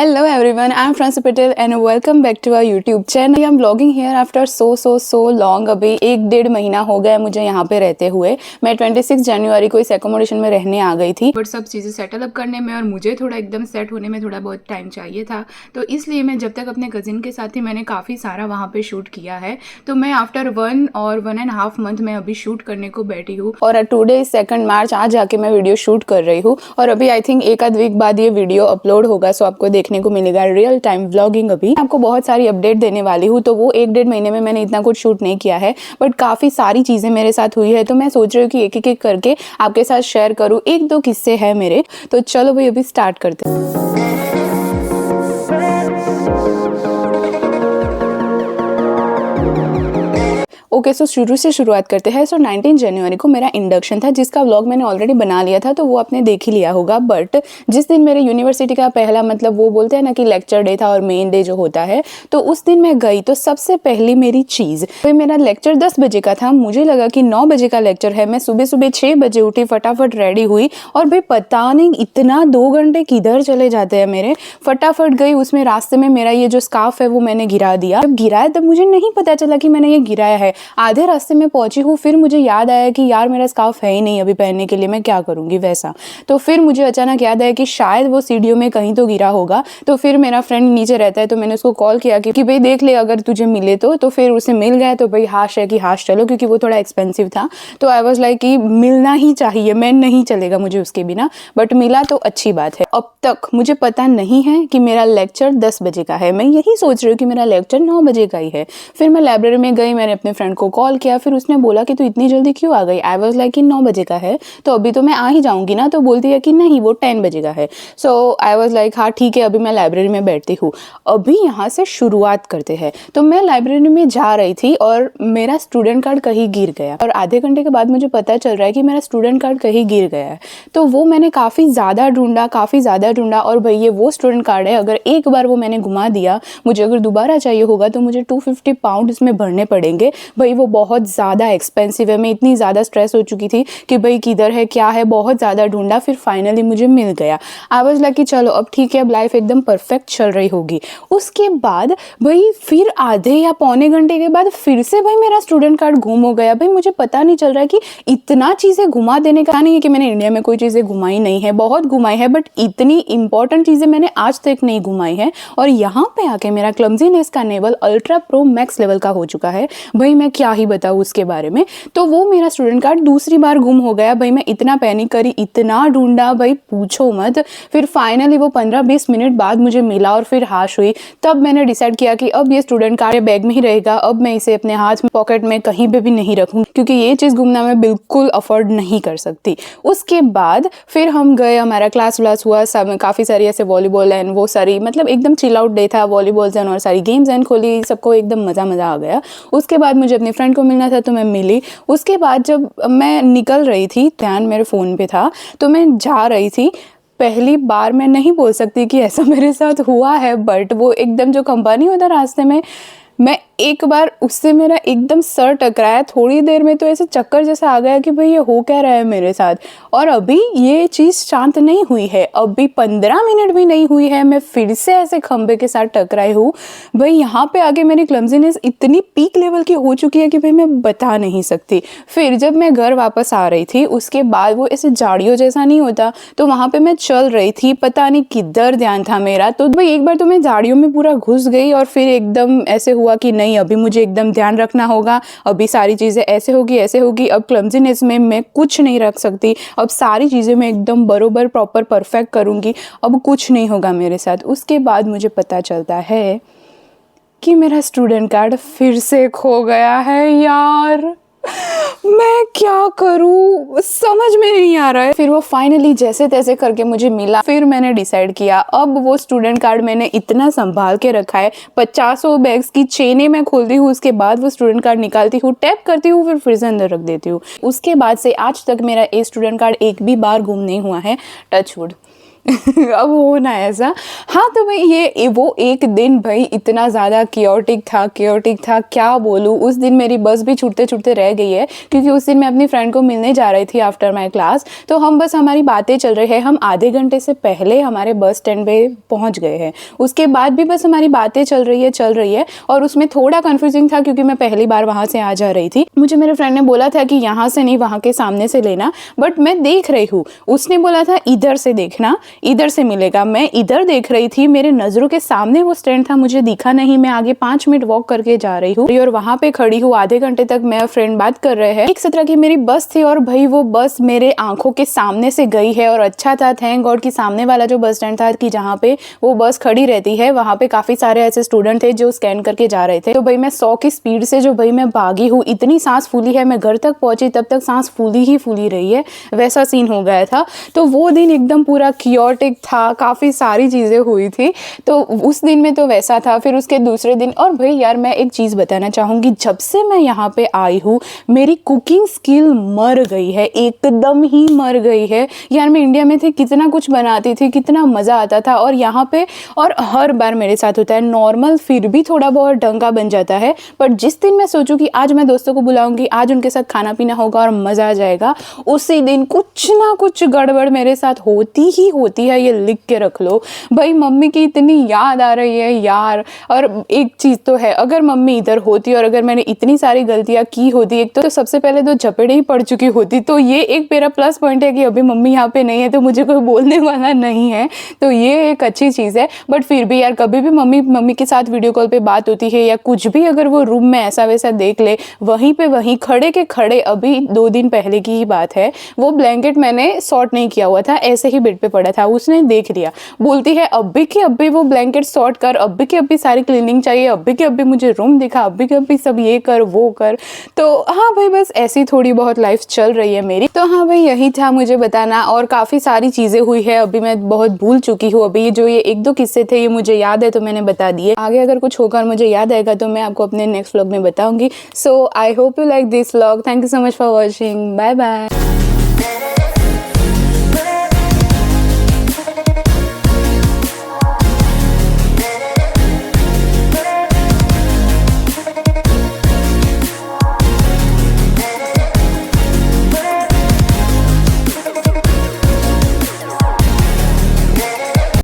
Hello everyone, I am Francis Patel and welcome back to our YouTube channel. I am vlogging here after so long. अभी 1-1.5 महीना हो गया मुझे यहाँ पे रहते हुए। मैं 26 जनवरी को इस एकोमोडेशन में रहने आ गई थी, बट सब चीज़ें सेटल अप करने में और मुझे थोड़ा एकदम सेट होने में थोड़ा बहुत टाइम चाहिए था, तो इसलिए मैं जब तक अपने कज़िन के साथ ही मैंने काफ़ी सारा वहाँ पे शूट किया है। तो मैं आफ्टर 1 और 1.5 मंथ में अभी शूट करने को बैठी हूँ और टुडे 2 मार्च आज जाके मैं वीडियो शूट कर रही हूँ और अभी आई थिंक 1 आध वीक बाद ये वीडियो अपलोड होगा, सो आपको देखने को मिलेगा रियल टाइम व्लॉगिंग। अभी आपको बहुत सारी अपडेट देने वाली हूँ। तो वो 1-1.5 महीने में मैंने इतना कुछ शूट नहीं किया है, बट काफ़ी सारी चीज़ें मेरे साथ हुई है, तो मैं सोच रही हूँ कि एक करके आपके साथ शेयर करूँ। 1-2 किस्से हैं मेरे, तो चलो भाई अभी स्टार्ट करते हैं। ओके, सो शुरू से शुरुआत करते हैं। सो 19 जनवरी को मेरा इंडक्शन था, जिसका व्लॉग मैंने ऑलरेडी बना लिया था, तो वो आपने देख ही लिया होगा। बट जिस दिन मेरे यूनिवर्सिटी का पहला मतलब वो बोलते हैं ना कि लेक्चर डे था और मेन डे जो होता है, तो उस दिन मैं गई। तो सबसे पहली मेरी चीज़, तो मेरा लेक्चर 10 बजे का था, मुझे लगा कि 9 बजे का लेक्चर है। मैं सुबह 6 बजे उठी, फटाफट रेडी हुई और भाई पता नहीं इतना 2 घंटे किधर चले जाते हैं मेरे। फटाफट गई, उसमें रास्ते में मेरा ये जो स्कार्फ है वो मैंने गिरा दिया। जब गिराया तब मुझे नहीं पता चला कि मैंने ये गिराया है। आधे रास्ते में पहुंची हूँ, फिर मुझे याद आया कि यार मेरा स्कार्फ है ही नहीं अभी पहनने के लिए, मैं क्या करूँगी वैसा। तो फिर मुझे अचानक याद आया कि शायद वो सीढ़ियों में कहीं तो गिरा होगा। तो फिर मेरा फ्रेंड नीचे रहता है, तो मैंने उसको कॉल किया कि भाई देख ले अगर तुझे मिले तो फिर उसे मिल गया। तो भाई हाश है कि हाश चलो, क्योंकि वो थोड़ा एक्सपेंसिव था। तो आई वॉज लाइक कि मिलना ही चाहिए, मैं नहीं चलेगा मुझे उसके बिना, बट मिला तो अच्छी बात है। अब तक मुझे पता नहीं है कि मेरा लेक्चर 10 बजे का है, मैं यही सोच रही हूँ कि मेरा लेक्चर 9 बजे का ही है। फिर मैं लाइब्रेरी में गई, मैंने अपने फ्रेंड को कॉल किया, फिर उसने बोला कि तू इतनी जल्दी क्यों आ गई। आई वॉज लाइक कि 9 बजे का है तो अभी तो मैं आ ही जाऊंगी ना। तो बोलती है कि नहीं वो 10 बजे का है। सो आई वॉज लाइक हाँ ठीक है, अभी मैं लाइब्रेरी में बैठती हूँ। अभी यहाँ से शुरुआत करते हैं। तो मैं लाइब्रेरी में जा रही थी और मेरा स्टूडेंट कार्ड कहीं गिर गया, और आधे घंटे के बाद मुझे पता चल रहा है कि मेरा स्टूडेंट कार्ड कहीं गिर गया है। तो वो मैंने काफ़ी ज़्यादा ढूंढा और भाई ये वो स्टूडेंट कार्ड है, अगर एक बार वो मैंने घुमा दिया, मुझे अगर दोबारा चाहिए होगा तो मुझे 250 पाउंड इसमें भरने पड़ेंगे। भाई वो बहुत ज़्यादा एक्सपेंसिव है। मैं इतनी ज़्यादा स्ट्रेस हो चुकी थी कि भाई किधर है क्या है, बहुत ज़्यादा ढूंढा, फिर फाइनली मुझे मिल गया। आई वाज लाइक कि चलो अब ठीक है, अब लाइफ एकदम परफेक्ट चल रही होगी। उसके बाद भाई फिर आधे या पौने घंटे के बाद फिर से भाई मेरा स्टूडेंट कार्ड गुम हो गया। भाई मुझे पता नहीं चल रहा है कि इतना चीज़ें घुमा देने का नहीं है कि मैंने इंडिया में कोई चीज़ें घुमाई नहीं है, बहुत घुमाई है, बट इतनी इंपॉर्टेंट चीज़ें मैंने आज तक नहीं घुमाई है। और यहाँ पे आके मेरा क्लमजीनेस का level ultra pro max level का हो चुका है। भाई मैं क्या ही बताऊँ उसके बारे में। तो वो मेरा स्टूडेंट कार्ड दूसरी बार गुम हो गया। भाई मैं इतना पैनिक करी, इतना ढूंढा, भाई पूछो मत। फिर फाइनली वो 15-20 मिनट बाद मुझे मिला और फिर हाश हुई। तब मैंने डिसाइड किया कि अब ये स्टूडेंट कार्ड बैग में ही रहेगा, अब मैं इसे अपने हाथ में पॉकेट में कहीं पे भी नहीं रखूँ, क्योंकि ये चीज़ घूमना मैं बिल्कुल अफोर्ड नहीं कर सकती। उसके बाद फिर हम गए, हमारा क्लास व्लास हुआ, सब काफ़ी सारी ऐसे वॉलीबॉल एंड वो सारी मतलब एकदम चिल आउट डे था, वॉलीबॉल एंड और सारी गेम्स एंड खोली, सबको एकदम मज़ा आ गया। उसके बाद मुझे अपनी फ्रेंड को मिलना था तो मैं मिली। उसके बाद जब मैं निकल रही थी, ध्यान मेरे फ़ोन पे था, तो मैं जा रही थी। पहली बार मैं नहीं बोल सकती कि ऐसा मेरे साथ हुआ है, बट वो एकदम जो खंबा नहीं होता रास्ते में, मैं एक बार उससे मेरा एकदम सर टकराया। थोड़ी देर में तो ऐसे चक्कर जैसा आ गया कि भाई ये हो क्या रहा है मेरे साथ। और अभी ये चीज़ शांत नहीं हुई है, अभी 15 मिनट भी नहीं हुई है, मैं फिर से ऐसे खंबे के साथ टकराई हूँ। भाई यहाँ पे आगे मेरी क्लमजीनेस इतनी पीक लेवल की हो चुकी है कि भाई मैं बता नहीं सकती। फिर जब मैं घर वापस आ रही थी, उसके बाद वो ऐसे झाड़ियों जैसा नहीं होता, तो वहाँ पे मैं चल रही थी, पता नहीं किधर ध्यान था मेरा। तो भाई एक बार तो मैं झाड़ियों में पूरा घुस गई और फिर एकदम ऐसे हुआ कि नहीं अभी मुझे एकदम ध्यान रखना होगा, अभी सारी चीज़ें ऐसे होगी, अब क्लमजीनेस में मैं कुछ नहीं रख सकती, अब सारी चीज़ें मैं एकदम बरोबर प्रॉपर परफेक्ट करूँगी, अब कुछ नहीं होगा मेरे साथ। उसके बाद मुझे पता चलता है कि मेरा स्टूडेंट कार्ड फिर से खो गया है। यार मैं क्या करूँ, समझ में नहीं आ रहा है। फिर वो फाइनली जैसे तैसे करके मुझे मिला। फिर मैंने डिसाइड किया, अब वो स्टूडेंट कार्ड मैंने इतना संभाल के रखा है, 50 बैग्स की चेनें मैं खोलती हूँ, उसके बाद वो स्टूडेंट कार्ड निकालती हूँ, टैप करती हूँ, फिर से अंदर रख देती हूँ। उसके बाद से आज तक मेरा स्टूडेंट कार्ड एक भी बार गुम नहीं हुआ है, टच वुड। अब हो ना ऐसा। हाँ, तो भाई ये वो एक दिन भाई इतना ज़्यादा कियोटिक था, क्या बोलूँ। उस दिन मेरी बस भी छूटते-छूटते रह गई है, क्योंकि उस दिन मैं अपनी फ्रेंड को मिलने जा रही थी आफ्टर माय क्लास। तो हम बस हमारी बातें चल रही है, हम आधे घंटे से पहले हमारे बस स्टैंड पे पहुँच गए हैं। उसके बाद भी बस हमारी बातें चल रही है और उसमें थोड़ा कन्फ्यूजिंग था, क्योंकि मैं पहली बार वहाँ से आ जा रही थी। मुझे मेरे फ्रेंड ने बोला था कि यहाँ से नहीं, वहाँ के सामने से लेना, बट मैं देख रही हूँ। उसने बोला था इधर से देखना, इधर से मिलेगा। मैं इधर देख रही थी, मेरे नज़रों के सामने वो स्टैंड था, मुझे दिखा नहीं। मैं आगे 5 मिनट वॉक करके जा रही हूँ और वहाँ पे खड़ी हूँ। आधे घंटे तक मैं और फ्रेंड बात कर रहे हैं। 1:17 की मेरी बस थी और भाई वो बस मेरे आंखों के सामने से गई है। और अच्छा था, थैंक गॉड, कि सामने वाला जो बस स्टैंड था कि जहाँ पे वो बस खड़ी रहती है, वहाँ पे काफ़ी सारे ऐसे स्टूडेंट थे जो स्कैन करके जा रहे थे। तो भाई मैं 100 की स्पीड से जो भाई मैं भागी हूँ, इतनी सांस फूली है। मैं घर तक पहुंची तब तक सांस फूली ही फूली रही है, वैसा सीन हो गया था। तो वो दिन एकदम पूरा कियोटिक था, काफ़ी सारी चीज़ें हुई थी। तो उस दिन में तो वैसा था। फिर उसके दूसरे दिन, और भाई यार मैं एक चीज़ बताना चाहूँगी, जब से मैं यहाँ पे आई हूँ मेरी कुकिंग स्किल मर गई है, एकदम ही मर गई है यार। मैं इंडिया में थी, कितना कुछ बनाती थी, कितना मज़ा आता था, और यहाँ पे और हर बार मेरे साथ होता है। नॉर्मल फिर भी थोड़ा बहुत ढंग का बन जाता है, पर जिस दिन मैं सोचूं कि आज मैं दोस्तों को बुलाऊंगी, आज उनके साथ खाना पीना होगा और मज़ा आ जाएगा, उसी दिन कुछ ना कुछ गड़बड़ मेरे साथ होती ही होती है। ये लिख के रख लो भाई। मम्मी की इतनी याद आ रही है यार। और एक चीज़ तो है, अगर मम्मी इधर होती और अगर मैंने इतनी सारी गलतियाँ की होती, एक तो सबसे पहले तो झपेड़े ही पड़ चुकी होती। तो ये एक मेरा प्लस पॉइंट है कि अभी मम्मी यहाँ पे नहीं है, तो मुझे कोई बोलने वाला नहीं है, तो ये एक अच्छी चीज़ है। बट फिर भी यार, कभी भी मम्मी के साथ वीडियो कॉल पे बात होती है या कुछ भी, अगर वो रूम में ऐसा वैसा देख ले, वहीं पे वहीं खड़े के खड़े, अभी 2 दिन पहले की ही बात है, वो ब्लैंकेट मैंने सॉर्ट नहीं किया हुआ था, ऐसे ही बेड पे पड़ा था, उसने देख लिया। बोलती है अभी के अभी वो ब्लैंकेट सॉर्ट कर, अभी के अभी सारी क्लीनिंग चाहिए, अभी के अभी मुझे रूम दिखा, अभी के अभी सब ये कर वो कर। तो हाँ भाई, बस ऐसी थोड़ी बहुत लाइफ चल रही है मेरी। तो हाँ भाई, यही था मुझे बताना, और काफ़ी सारी चीज़ें हुई है, अभी मैं बहुत भूल चुकी हूँ। अभी जो ये 1-2 किस्से थे ये मुझे याद है, तो मैंने बता दिए। आगे अगर कुछ होकर मुझे याद आएगा तो मैं आपको अपने नेक्स्ट व्लॉग में बताऊंगी। So I hope you like this vlog. Thank you so much for watching. Bye bye.